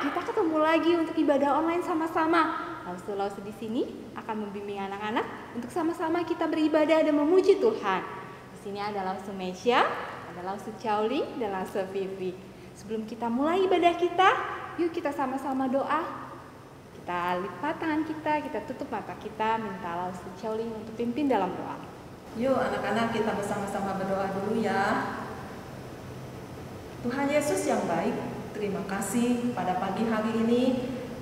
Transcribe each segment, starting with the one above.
kita ketemu lagi untuk ibadah online sama-sama. Lausu-lausu di sini akan membimbing anak-anak untuk sama-sama kita beribadah dan memuji Tuhan. Di sini ada Lausu Mesya, ada Lausu Chowling, dan Lausu Vivi. Sebelum kita mulai ibadah kita, yuk kita sama-sama doa. Kita lipat tangan kita tutup mata kita, minta Lausu Chowling untuk pimpin dalam doa. Yuk anak-anak, kita bersama-sama berdoa dulu ya. Tuhan Yesus yang baik, terima kasih pada pagi hari ini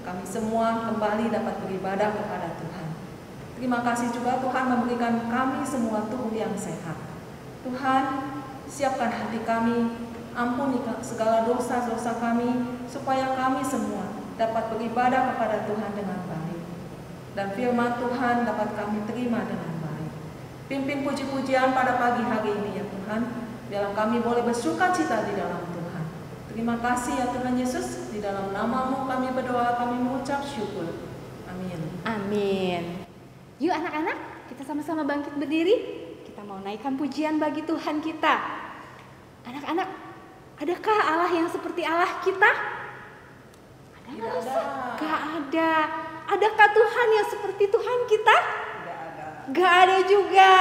kami semua kembali dapat beribadah kepada Tuhan. Terima kasih juga Tuhan memberikan kami semua tubuh yang sehat. Tuhan, siapkan hati kami, ampuni segala dosa-dosa kami, supaya kami semua dapat beribadah kepada Tuhan dengan baik. Dan firman Tuhan dapat kami terima dengan baik. Pimpin puji-pujian pada pagi hari ini ya Tuhan, biarlah kami boleh bersukacita di dalam Tuhan. Terima kasih ya Tuhan Yesus, di dalam nama-Mu kami berdoa, kami mengucap syukur. Amin. Amin. Yuk anak-anak, kita sama-sama bangkit berdiri. Kita mau naikkan pujian bagi Tuhan kita. Anak-anak, adakah Allah yang seperti Allah kita? Tidak ada. Gak ada. Adakah Tuhan yang seperti Tuhan kita? Tidak ada. Gak ada juga.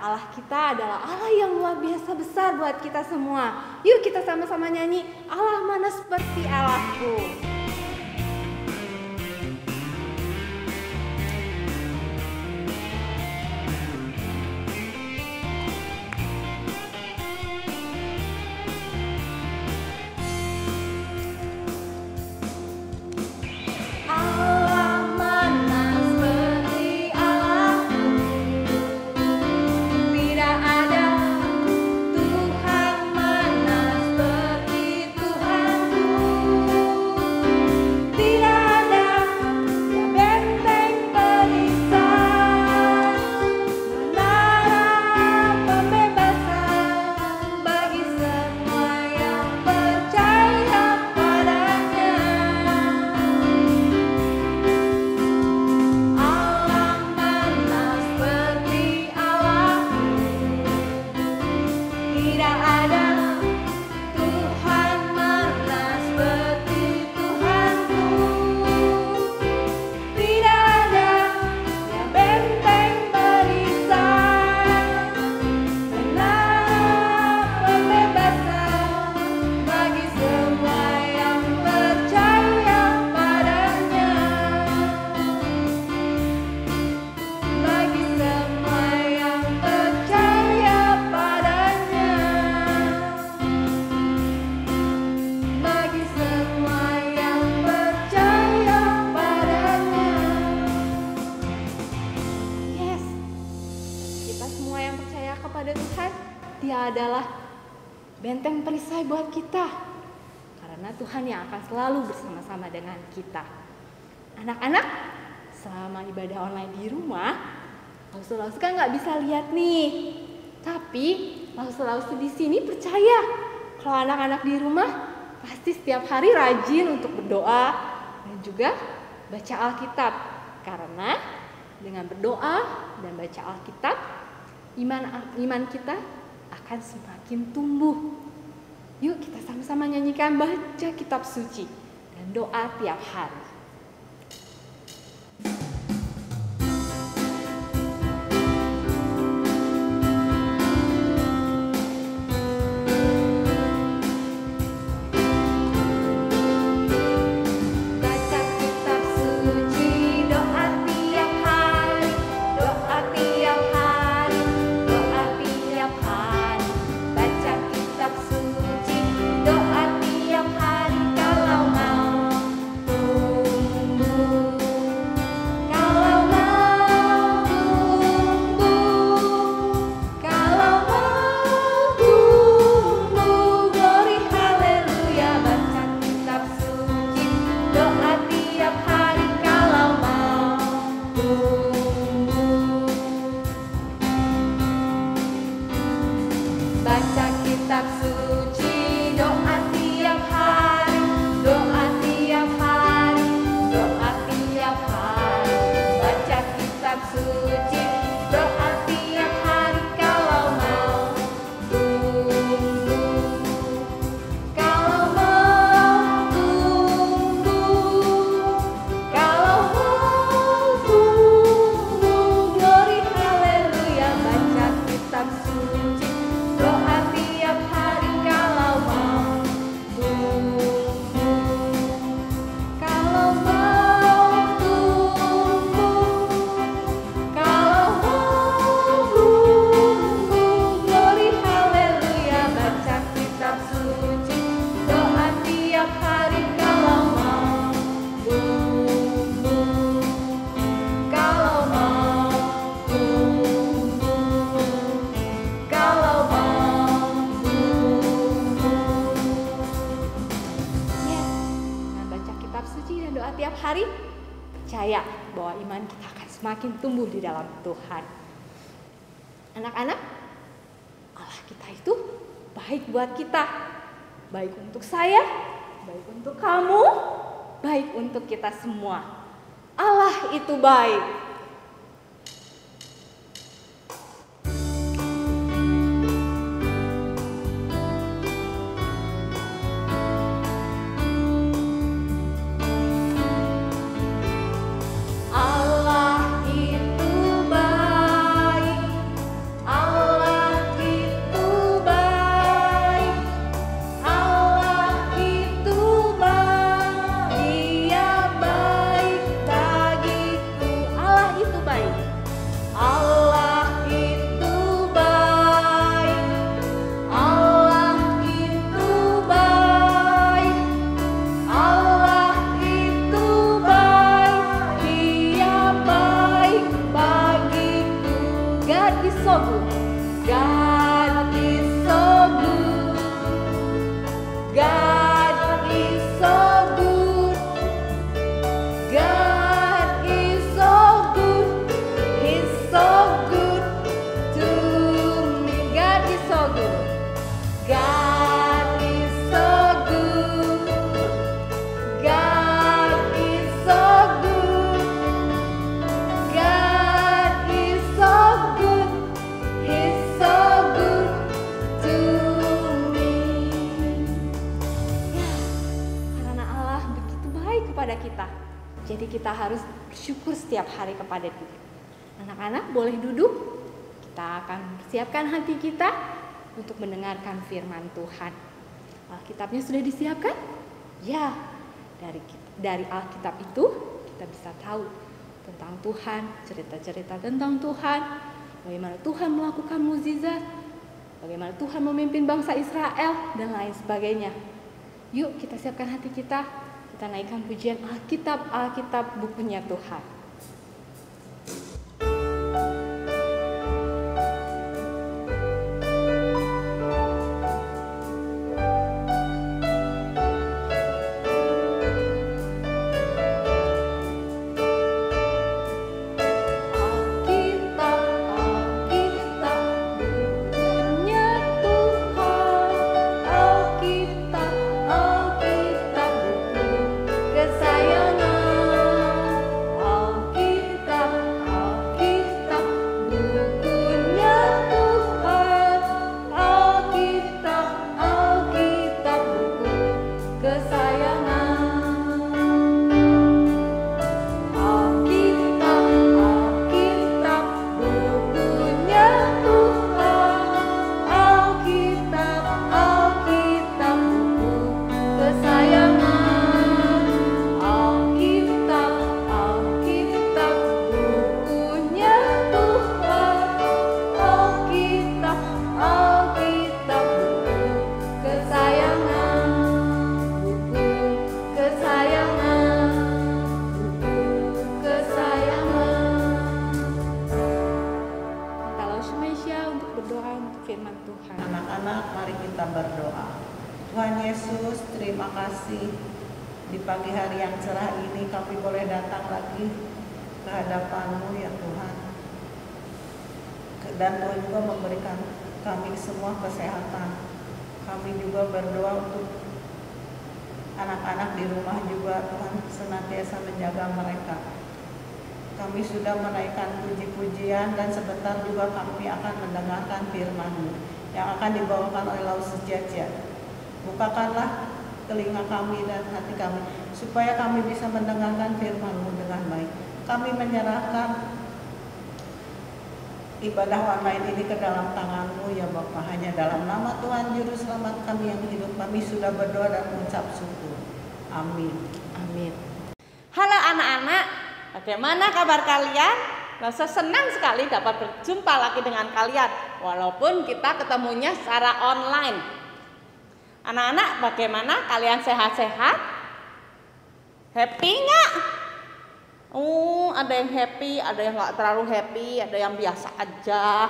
Allah kita adalah Allah yang luar biasa besar buat kita semua. Yuk kita sama-sama nyanyi, Allah mana seperti Allahku. Adalah benteng perisai buat kita, karena Tuhan yang akan selalu bersama-sama dengan kita. Anak-anak, selama ibadah online di rumah, lausu-lausu kan nggak bisa lihat nih, tapi lausu-lausu di sini percaya kalau anak-anak di rumah pasti setiap hari rajin untuk berdoa dan juga baca Alkitab, karena dengan berdoa dan baca Alkitab, iman kita akan semakin tumbuh. Yuk kita sama-sama nyanyikan baca kitab suci dan doa tiap hari. Doa tiap hari kalau mau hari, percaya bahwa iman kita akan semakin tumbuh di dalam Tuhan. Anak-anak, Allah kita itu baik buat kita. Baik untuk saya, baik untuk kamu, baik untuk kita semua. Allah itu baik. Jadi kita harus bersyukur setiap hari kepada Dia. Anak-anak boleh duduk. Kita akan persiapkan hati kita untuk mendengarkan firman Tuhan. Alkitabnya sudah disiapkan? Ya, dari Alkitab itu kita bisa tahu tentang Tuhan, cerita-cerita tentang Tuhan, bagaimana Tuhan melakukan mukjizat, bagaimana Tuhan memimpin bangsa Israel, dan lain sebagainya. Yuk kita siapkan hati kita. Kita naikkan pujian Alkitab bukunya Tuhan. Tuhan Yesus, terima kasih di pagi hari yang cerah ini kami boleh datang lagi ke hadapan-Mu ya Tuhan. Dan Tuhan juga memberikan kami semua kesehatan. Kami juga berdoa untuk anak-anak di rumah juga, Tuhan senantiasa menjaga mereka. Kami sudah menaikkan puji-pujian dan sebentar juga kami akan mendengarkan firman-Mu yang akan dibawakan oleh Laus Sejajar. Bukakanlah telinga kami dan hati kami supaya kami bisa mendengarkan firman-Mu dengan baik. Kami menyerahkan ibadah online ini ke dalam tangan-Mu ya Bapa. Hanya dalam nama Tuhan Juru Selamat kami yang hidup, kami sudah berdoa dan mengucap syukur. Amin. Amin. Halo anak-anak, bagaimana kabar kalian? Rasa senang sekali dapat berjumpa lagi dengan kalian, walaupun kita ketemunya secara online. Anak-anak, bagaimana kalian sehat-sehat? Happy nggak? Ada yang happy, ada yang nggak terlalu happy, ada yang biasa aja.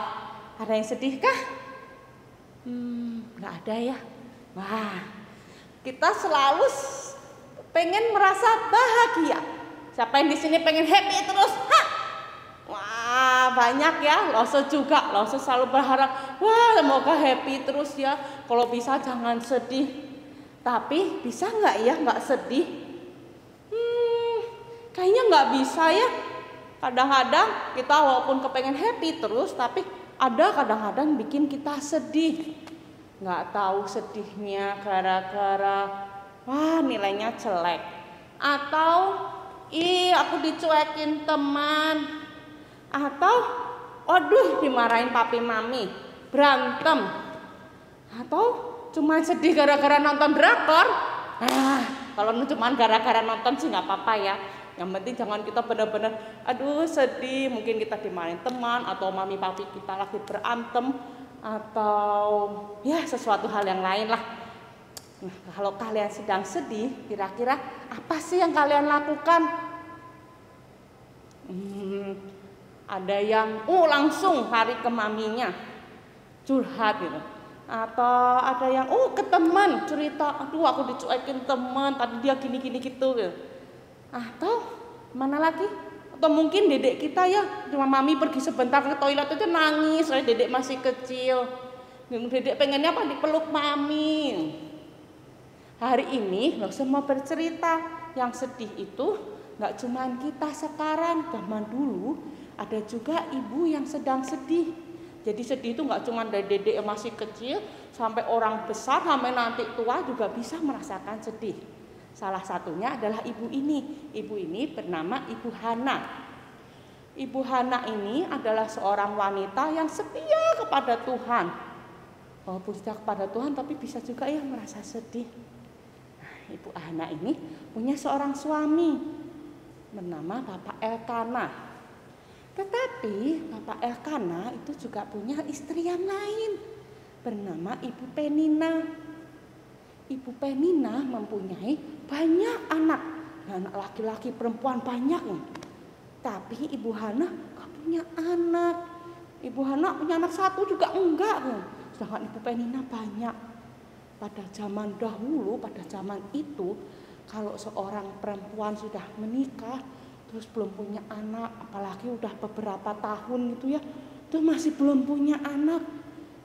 Ada yang sedih kah? Nggak ada ya. Wah, kita selalu pengen merasa bahagia. Siapa yang di sini pengen happy terus? Hah? Wah, banyak ya. Lose juga. Lose selalu berharap, wah, semoga happy terus ya. Kalau bisa jangan sedih. Tapi bisa nggak ya nggak sedih? Kayaknya nggak bisa ya. Kadang-kadang kita walaupun kepengen happy terus, tapi ada kadang-kadang bikin kita sedih. Nggak tahu sedihnya gara-gara wah nilainya jelek, atau aku dicuekin teman, atau waduh dimarahin papi mami, berantem, atau cuma sedih gara-gara nonton drakor. Kalau cuma gara-gara nonton sih nggak apa-apa ya. Yang penting jangan kita benar-benar aduh sedih, mungkin kita dimarahin teman atau mami papi kita lagi berantem atau ya sesuatu hal yang lain lah. Nah, kalau kalian sedang sedih, kira-kira apa sih yang kalian lakukan? Ada yang langsung lari ke maminya curhat gitu, atau ada yang ke teman cerita, aduh aku dicuekin teman, tadi dia gini-gini gitu. Atau mana lagi? Atau mungkin dedek kita ya, cuma mami pergi sebentar ke toilet itu nangis, soalnya dedek masih kecil. Dedek pengennya apa? Dipeluk mami. Hari ini lo semua bercerita, yang sedih itu nggak cuma kita sekarang, zaman dulu ada juga ibu yang sedang sedih. Jadi sedih itu nggak cuma dari dedek yang masih kecil, sampai orang besar, sampai nanti tua juga bisa merasakan sedih. Salah satunya adalah ibu ini. Ibu ini bernama Ibu Hana. Ibu Hana ini adalah seorang wanita yang setia kepada Tuhan. Walaupun setia kepada Tuhan, tapi bisa juga ya merasa sedih. Nah, Ibu Hana ini punya seorang suami bernama Bapak Elkana. Tetapi Bapak Elkana itu juga punya istri yang lain bernama Ibu Penina. Ibu Penina mempunyai banyak anak laki-laki perempuan banyak. Tapi Ibu Hana gak punya anak. Ibu Hana punya anak satu juga enggak. Sedangkan Ibu Penina banyak. Pada zaman dahulu, pada zaman itu, kalau seorang perempuan sudah menikah terus belum punya anak, apalagi udah beberapa tahun gitu ya, itu masih belum punya anak,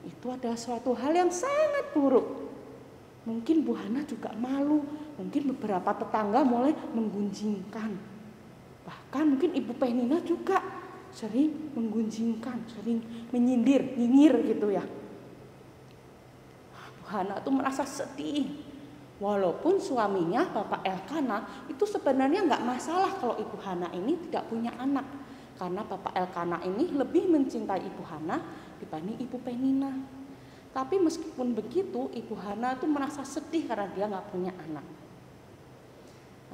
itu adalah suatu hal yang sangat buruk. Mungkin Bu Hana juga malu, mungkin beberapa tetangga mulai menggunjingkan. Bahkan mungkin Ibu Penina juga sering menggunjingkan, sering nyinyir gitu ya. Bu Hana tuh merasa sedih. Walaupun suaminya Bapak Elkana itu sebenarnya nggak masalah kalau Ibu Hana ini tidak punya anak. Karena Bapak Elkana ini lebih mencintai Ibu Hana dibanding Ibu Penina. Tapi meskipun begitu, Ibu Hana itu merasa sedih karena dia nggak punya anak.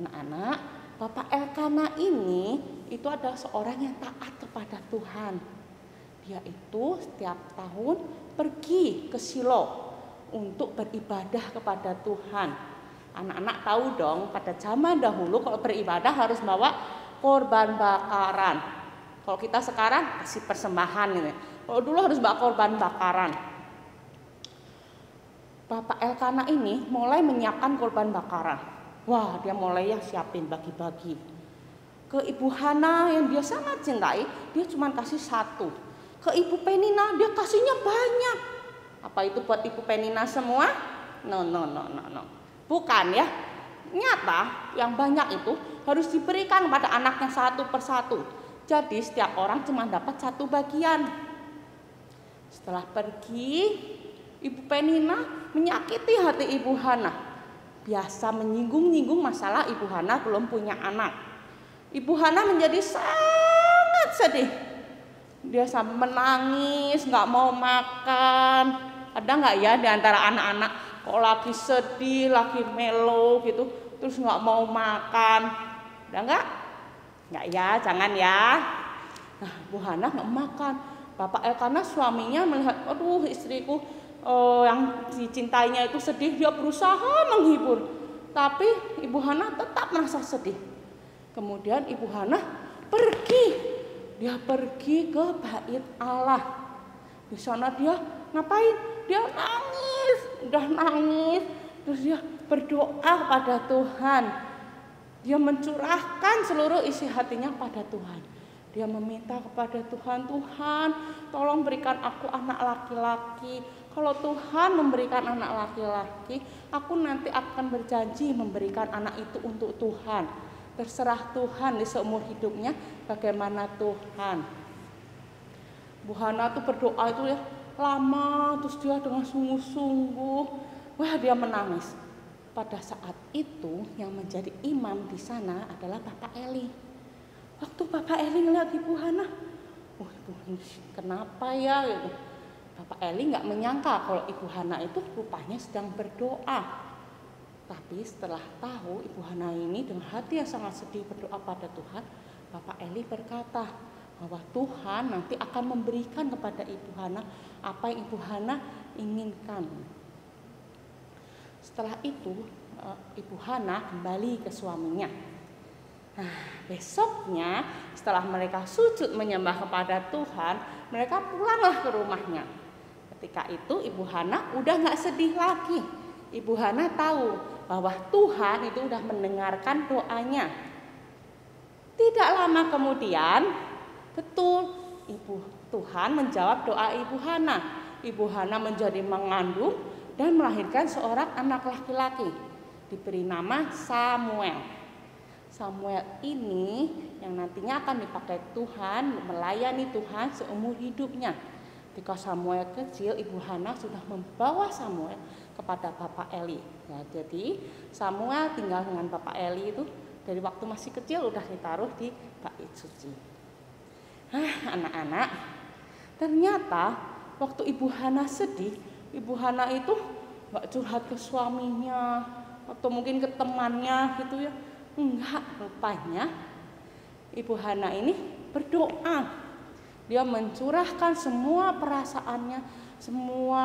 Anak-anak, Bapak Elkana ini itu adalah seorang yang taat kepada Tuhan. Dia itu setiap tahun pergi ke Shilo untuk beribadah kepada Tuhan. Anak-anak tahu dong, pada zaman dahulu kalau beribadah harus bawa korban bakaran. Kalau kita sekarang kasih persembahan gitu. Kalau dulu harus bawa korban bakaran. Bapak Elkana ini mulai menyiapkan korban bakaran. Wah, dia mulai ya siapin bagi-bagi. Ke Ibu Hana yang dia sangat cintai, dia cuma kasih satu. Ke Ibu Penina dia kasihnya banyak. Apa itu buat Ibu Penina semua? No. Bukan ya. Nyata yang banyak itu harus diberikan pada anaknya satu persatu. Jadi setiap orang cuma dapat satu bagian. Setelah pergi, Ibu Penina menyakiti hati Ibu Hana. Biasa menyinggung-nyinggung masalah Ibu Hana belum punya anak. Ibu Hana menjadi sangat sedih. Dia sampai menangis, gak mau makan. Ada gak ya di antara anak-anak kalau lagi sedih, lagi melo gitu, terus gak mau makan? Ada gak? Gak ya, jangan ya. Nah, Bu Hana gak makan. Bapak Elkana suaminya melihat, aduh istriku yang dicintainya itu sedih, dia berusaha menghibur, tapi Ibu Hana tetap merasa sedih. Kemudian Ibu Hana pergi, dia pergi ke bait Allah. Di sana dia ngapain? Dia nangis, udah nangis, terus dia berdoa kepada Tuhan. Dia mencurahkan seluruh isi hatinya pada Tuhan. Dia meminta kepada Tuhan, Tuhan tolong berikan aku anak laki-laki. Kalau Tuhan memberikan anak laki-laki, aku nanti akan berjanji memberikan anak itu untuk Tuhan. Terserah Tuhan di seumur hidupnya bagaimana Tuhan. Bu Hana tuh berdoa itu ya lama, terus dia dengan sungguh-sungguh, wah dia menangis. Pada saat itu yang menjadi imam di sana adalah Bapak Eli. Waktu Bapak Eli ngeliat Ibu Hana, Ibu kenapa ya? Gitu. Bapak Eli nggak menyangka kalau Ibu Hana itu rupanya sedang berdoa. Tapi setelah tahu Ibu Hana ini dengan hati yang sangat sedih berdoa pada Tuhan, Bapak Eli berkata bahwa Tuhan nanti akan memberikan kepada Ibu Hana apa yang Ibu Hana inginkan. Setelah itu Ibu Hana kembali ke suaminya. Nah, besoknya setelah mereka sujud menyembah kepada Tuhan, mereka pulanglah ke rumahnya. Ketika itu Ibu Hana udah gak sedih lagi. Ibu Hana tahu bahwa Tuhan itu udah mendengarkan doanya. Tidak lama kemudian, betul Tuhan menjawab doa Ibu Hana. Ibu Hana menjadi mengandung dan melahirkan seorang anak laki-laki. Diberi nama Samuel. Samuel ini yang nantinya akan dipakai Tuhan melayani Tuhan seumur hidupnya. Ketika Samuel kecil, Ibu Hana sudah membawa Samuel kepada Bapak Eli. Ya, jadi Samuel tinggal dengan Bapak Eli itu dari waktu masih kecil udah ditaruh di bait suci. Anak-anak, ternyata waktu Ibu Hana sedih, Ibu Hana itu gak curhat ke suaminya atau mungkin ke temannya gitu ya. Enggak, rupanya Ibu Hana ini berdoa. Dia mencurahkan semua perasaannya, semua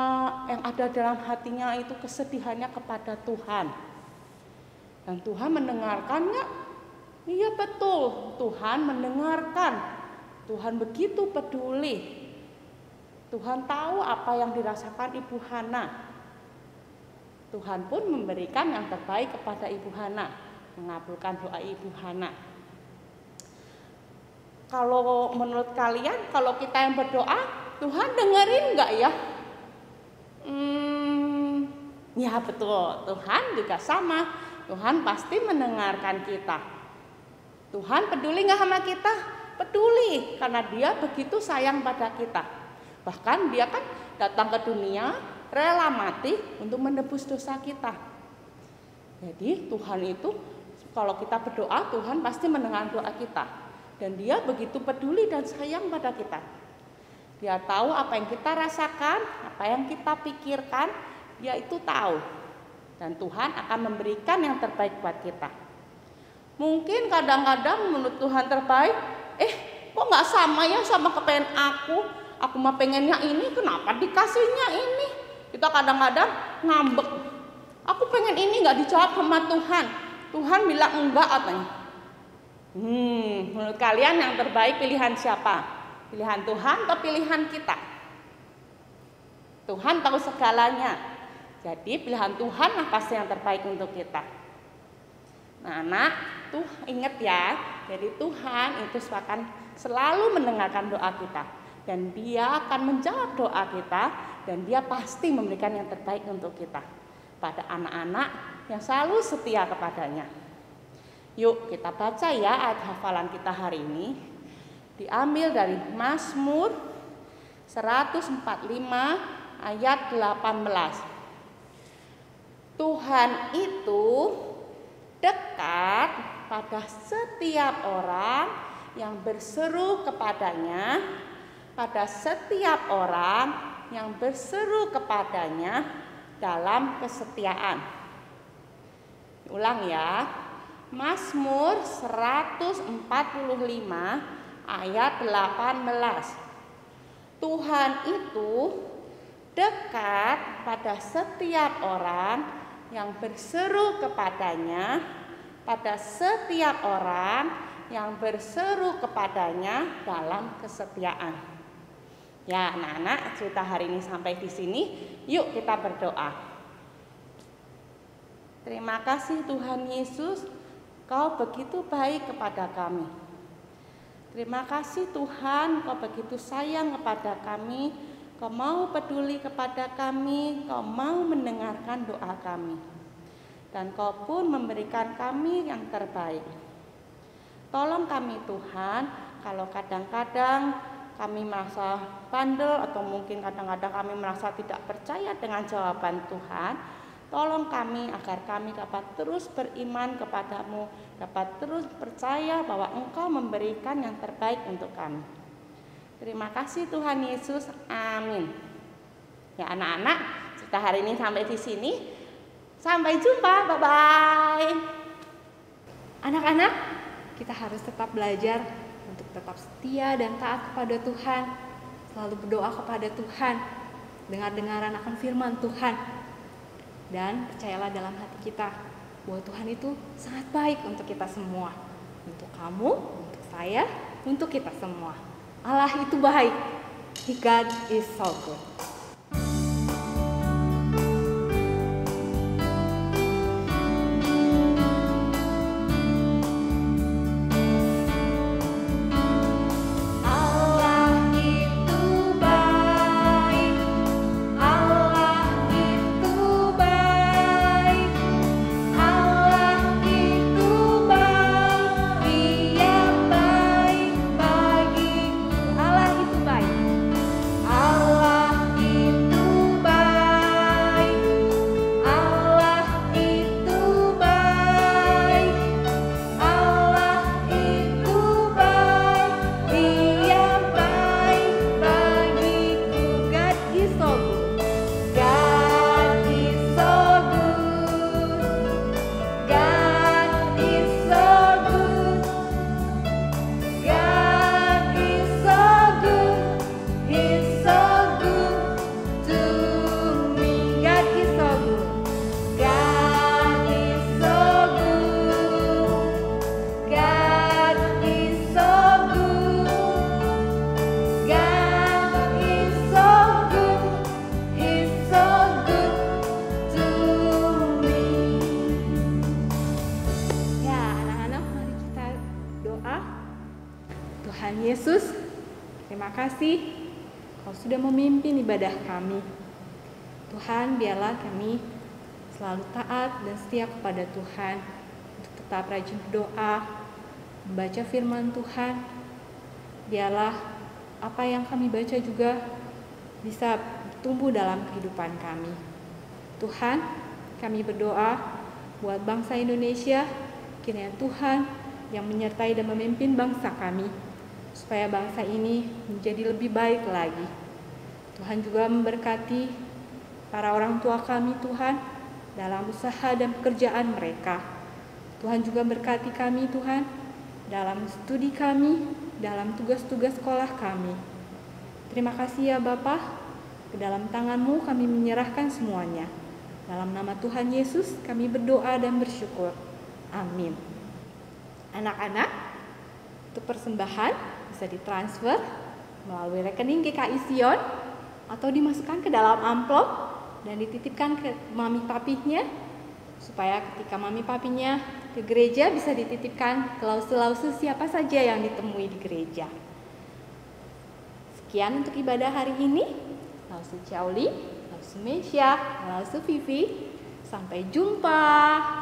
yang ada dalam hatinya itu kesedihannya kepada Tuhan. Dan Tuhan mendengarkannya. Iya betul, Tuhan mendengarkan. Tuhan begitu peduli. Tuhan tahu apa yang dirasakan Ibu Hana. Tuhan pun memberikan yang terbaik kepada Ibu Hana, mengabulkan doa Ibu Hana. Kalau menurut kalian, kalau kita yang berdoa, Tuhan dengerin nggak ya? Ya betul, Tuhan juga sama. Tuhan pasti mendengarkan kita. Tuhan peduli nggak sama kita? Peduli, karena Dia begitu sayang pada kita. Bahkan Dia kan datang ke dunia, rela mati untuk menebus dosa kita. Jadi Tuhan itu, kalau kita berdoa, Tuhan pasti mendengar doa kita. Dan Dia begitu peduli dan sayang pada kita. Dia tahu apa yang kita rasakan, apa yang kita pikirkan, Dia itu tahu. Dan Tuhan akan memberikan yang terbaik buat kita. Mungkin kadang-kadang menurut Tuhan terbaik, kok gak sama ya sama kepengen aku? Aku mah pengennya ini, kenapa dikasihnya ini? Kita kadang-kadang ngambek. Aku pengen ini gak dijawab sama Tuhan. Tuhan bilang enggak katanya. Menurut kalian yang terbaik pilihan siapa? Pilihan Tuhan atau pilihan kita? Tuhan tahu segalanya. Jadi pilihan Tuhan lah pasti yang terbaik untuk kita. Nah anak, tuh ingat ya. Jadi Tuhan itu akan selalu mendengarkan doa kita. Dan Dia akan menjawab doa kita. Dan Dia pasti memberikan yang terbaik untuk kita. Pada anak-anak yang selalu setia kepadanya. Yuk kita baca ya ayat hafalan kita hari ini. Diambil dari Mazmur 145 ayat 18. Tuhan itu dekat pada setiap orang yang berseru kepadanya, pada setiap orang yang berseru kepadanya dalam kesetiaan. Ulang ya. Mazmur 145 ayat 18. Tuhan itu dekat pada setiap orang yang berseru kepadanya, pada setiap orang yang berseru kepadanya dalam kesetiaan. Ya, anak-anak, cerita hari ini sampai di sini. Yuk kita berdoa. Terima kasih Tuhan Yesus, Kau begitu baik kepada kami. Terima kasih Tuhan, Kau begitu sayang kepada kami, Kau mau peduli kepada kami, Kau mau mendengarkan doa kami. Dan Kau pun memberikan kami yang terbaik. Tolong kami Tuhan, kalau kadang-kadang kami merasa bandel atau mungkin kadang-kadang kami merasa tidak percaya dengan jawaban Tuhan, tolong kami agar kami dapat terus beriman kepadamu, dapat terus percaya bahwa Engkau memberikan yang terbaik untuk kami. Terima kasih Tuhan Yesus, amin. Ya anak-anak, cerita hari ini sampai di sini. Sampai jumpa, bye-bye. Anak-anak, kita harus tetap belajar untuk tetap setia dan taat kepada Tuhan. Selalu berdoa kepada Tuhan, dengar-dengaran akan firman Tuhan. Dan percayalah dalam hati kita bahwa Tuhan itu sangat baik untuk kita semua. Untuk kamu, untuk saya, untuk kita semua. Allah itu baik. God is so good. Tuhan Yesus, terima kasih Kau sudah memimpin ibadah kami. Tuhan, biarlah kami selalu taat dan setia kepada Tuhan, untuk tetap rajin berdoa, membaca firman Tuhan. Biarlah apa yang kami baca juga bisa tumbuh dalam kehidupan kami. Tuhan, kami berdoa buat bangsa Indonesia, kiranya Tuhan yang menyertai dan memimpin bangsa kami, supaya bangsa ini menjadi lebih baik lagi. Tuhan juga memberkati para orang tua kami, Tuhan, dalam usaha dan pekerjaan mereka. Tuhan juga berkati kami, Tuhan, dalam studi kami, dalam tugas-tugas sekolah kami. Terima kasih ya Bapa, ke dalam tangan-Mu kami menyerahkan semuanya. Dalam nama Tuhan Yesus kami berdoa dan bersyukur. Amin. Anak-anak, untuk persembahan bisa ditransfer melalui rekening GKI Sion atau dimasukkan ke dalam amplop dan dititipkan ke mami papinya, supaya ketika mami papinya ke gereja bisa dititipkan ke lause-lause siapa saja yang ditemui di gereja. Sekian untuk ibadah hari ini. Lause Ciauli, lause Mesya, lause Vivi. Sampai jumpa.